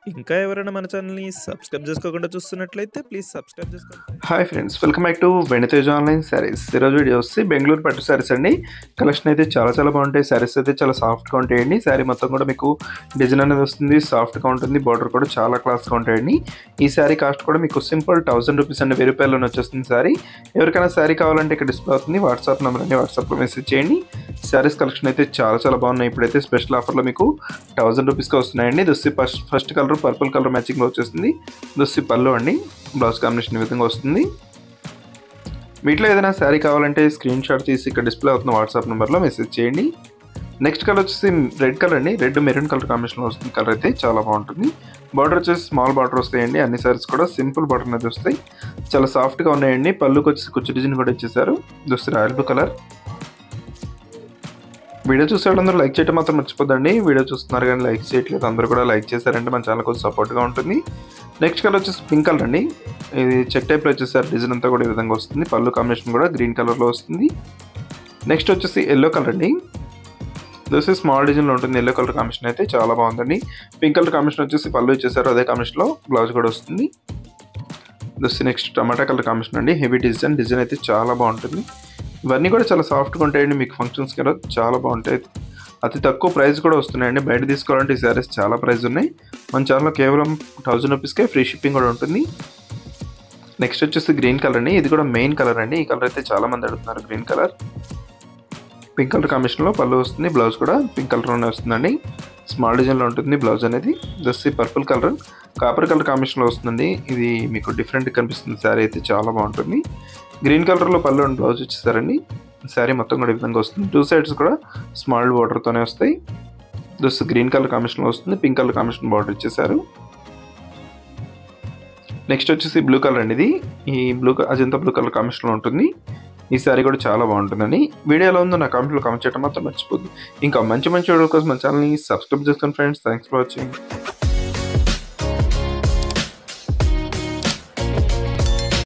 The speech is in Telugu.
ఇంకా ఎవరైనా మన ఛానల్‌ని సబ్స్క్రైబ్ చేసుకోకుండా చూస్తున్నట్లయితే ప్లీజ్ సబ్స్క్రైబ్ చేసుకోండి. Hi friends, welcome back to వెనితేజ్ online saris. ఈరోజు వీడియో వచ్చి బెంగళూరు పట్టు శారీస్ అండి. కలెక్షన్ అయితే చాలా బాగుంటాయి. శారీస్ అయితే చాలా సాఫ్ట్గా ఉంటాయండి. శారీ మొత్తం కూడా మీకు డిజైన్ అనేది వస్తుంది, సాఫ్ట్గా ఉంటుంది. బార్డర్ కూడా చాలా క్లాస్గా ఉంటాయండి. ఈ శారీ కాస్ట్ కూడా మీకు సింపుల్ 1000 రూపీస్ అండి, 1000 రూపాయల్లోనే వచ్చేస్తుంది శారీ. ఎవరికైనా శారీ కావాలంటే ఇక్కడ డిస్ప్లే అవుతుంది, వాట్సాప్ నెంబర్ అని వాట్సాప్లో మెసేజ్ చేయండి. శారీస్ కలెక్షన్ అయితే చాలా బాగున్నాయి. ఇప్పుడైతే స్పెషల్ ఆఫర్లో మీకు 1000 రూపీస్కి వస్తున్నాయండి. దుస్సి ఫస్ట్ కలర్ పర్పుల్ కలర్ మ్యాచింగ్లో వచ్చేస్తుంది. దుస్సి పళ్ళు అండి, బ్లౌజ్ కాంబినేషన్ ఈ విధంగా వస్తుంది. వీటిలో ఏదైనా శారీ కావాలంటే స్క్రీన్ షాట్ తీసి ఇక్కడ డిస్ప్లే అవుతున్న వాట్సాప్ నెంబర్లో మెసేజ్ చేయండి. నెక్స్ట్ కలర్ వచ్చేసి రెడ్ కలర్ అండి. రెడ్ మెరూన్ కలర్ కాంబినేషన్లో వస్తుంది. కలర్ అయితే చాలా బాగుంటుంది. బార్డర్ వచ్చేసి స్మాల్ బార్డర్ వస్తాయండి. అన్ని శారీస్ కూడా సింపుల్ బార్డర్ అనేది వస్తాయి. చాలా సాఫ్ట్గా ఉన్నాయండి. పళ్ళుకి వచ్చేసి కుచ్చు డిజైన్ కూడా ఇచ్చేసారు. దుస్సి రాయల్ బ్లూ కలర్. వీడియో చూసే వాళ్ళందరూ లైక్ చేయడం మాత్రం మర్చిపోద్దండి. వీడియో చూస్తున్నారు కానీ లైక్ చేయట్లేదు. అందరూ కూడా లైక్ చేశారంటే మన ఛానల్ కొంచెం సపోర్ట్గా ఉంటుంది. నెక్స్ట్ కలర్ వచ్చేసి పింక్ కలర్ అండి. ఇది చెక్ టైప్లో వచ్చేసారు. డిజైన్ అంతా కూడా ఈ విధంగా వస్తుంది. పళ్ళు కాంబినేషన్ కూడా గ్రీన్ కలర్లో వస్తుంది. నెక్స్ట్ వచ్చేసి ఎల్లో కలర్ అండి. దోస్ స్మాల్ డిజైన్లో ఉంటుంది. ఎల్లో కలర్ కాంబినేషన్ అయితే చాలా బాగుందండి. పింక్ కలర్ కాంబినేషన్ వచ్చేసి పళ్ళు ఇచ్చేసారు. అదే కాంబినేషన్లో బ్లౌజ్ కూడా వస్తుంది. Those next tomato colour combination అండి. హెవీ డిజైన్ అయితే చాలా బాగుంటుంది. ఇవన్నీ కూడా చాలా సాఫ్ట్గా ఉంటాయండి. మీకు ఫంక్షన్స్ కూడా చాలా బాగుంటాయి. అతి తక్కువ ప్రైస్ కూడా వస్తున్నాయండి. బయట తీసుకోవాలంటే ఈ శారీస్ చాలా ప్రైస్ ఉన్నాయి. మన ఛానల్లో కేవలం 1000 రూపీస్కే ఫ్రీ షిప్పింగ్ కూడా ఉంటుంది. నెక్స్ట్ వచ్చేసి గ్రీన్ కలర్ అండి. ఇది కూడా మెయిన్ కలర్ అండి. ఈ కలర్ అయితే చాలా మంది అడుగుతున్నారు. గ్రీన్ కలర్ పింక్ కలర్ కాంబినేషన్లో పళ్ళు వస్తుంది. బ్లౌజ్ కూడా పింక్ కలర్లోనే వస్తుందండి. స్మాల్ డిజైన్లో ఉంటుంది బ్లౌజ్ అనేది. దస్సి పర్పుల్ కలర్ కాపర్ కలర్ కాంబినేషన్లో వస్తుందండి. ఇది మీకు డిఫరెంట్ కనిపిస్తుంది. శారీ అయితే చాలా బాగుంటుంది. గ్రీన్ కలర్లో పళ్ళు అండ్ బ్లౌజ్ ఇచ్చేసారండి. శారీ మొత్తం కూడా ఈ విధంగా వస్తుంది. టూ సైడ్స్ కూడా స్మాల్ బార్డర్తోనే వస్తాయి. దస్ గ్రీన్ కలర్ కాంబినేషన్లో వస్తుంది. పింక్ కలర్ కాంబినేషన్ బార్డర్ ఇచ్చేసారు. నెక్స్ట్ వచ్చేసి బ్లూ కలర్ అండి. ఇది ఈ అజంతా బ్లూ కలర్ కాంబినేషన్లో ఉంటుంది. ఈ శారీ కూడా చాలా బాగుంటుందండి. వీడియో ఎలా ఉందో నా కామెంట్లో కామెంట్ చేయడం మాత్రం మర్చిపోద్దు. ఇంకా మంచి వీడియో కోసం మన ఛానల్ని సబ్స్క్రైబ్ చేసుకోండి ఫ్రెండ్స్. Thanks for watching.